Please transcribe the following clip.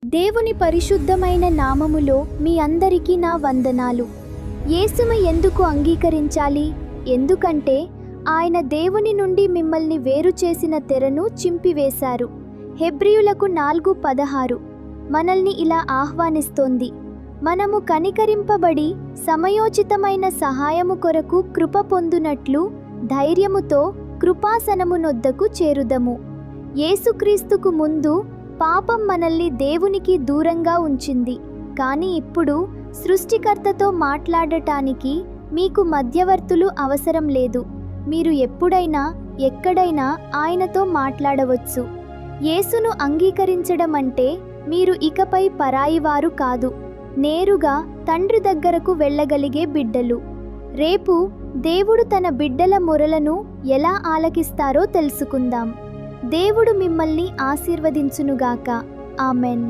దేవుని పరిశుద్ధమైన నామములో మీ అందరికీ నా వందనాలు. యేసును ఎందుకు అంగీకరించాలి? ఎందుకంటే ఆయన దేవుని నుండి మిమ్మల్ని వేరు చేసిన తెరను చింపివేశారు. హెబ్రీయులకు 4:16 మనల్ని ఇలా ఆహ్వానిస్తోంది. మనము కనికరింపబడి సమయోచితమైన సహాయము కొరకు కృప పొందునట్లు ధైర్యముతో కృపాసనమునొద్దకు చేరుదము. యేసుక్రీస్తుకు ముందు పాపం మనల్ని దేవునికి దూరంగా ఉంచింది. కానీ ఇప్పుడు సృష్టికర్తతో మాట్లాడటానికి మీకు మధ్యవర్తులు అవసరం లేదు. మీరు ఎప్పుడైనా ఎక్కడైనా ఆయనతో మాట్లాడవచ్చు. యేసును అంగీకరించడం అంటే మీరు ఇకపై పరాయివారు కాదు, నేరుగా తండ్రి దగ్గరకు వెళ్ళగలిగే బిడ్డలు. రేపు దేవుడు తన బిడ్డల మొరలను ఎలా ఆలకిస్తారో తెలుసుకుందాం. దేవుడు మిమ్మల్ని ఆశీర్వదించునుగాక. ఆమెన్.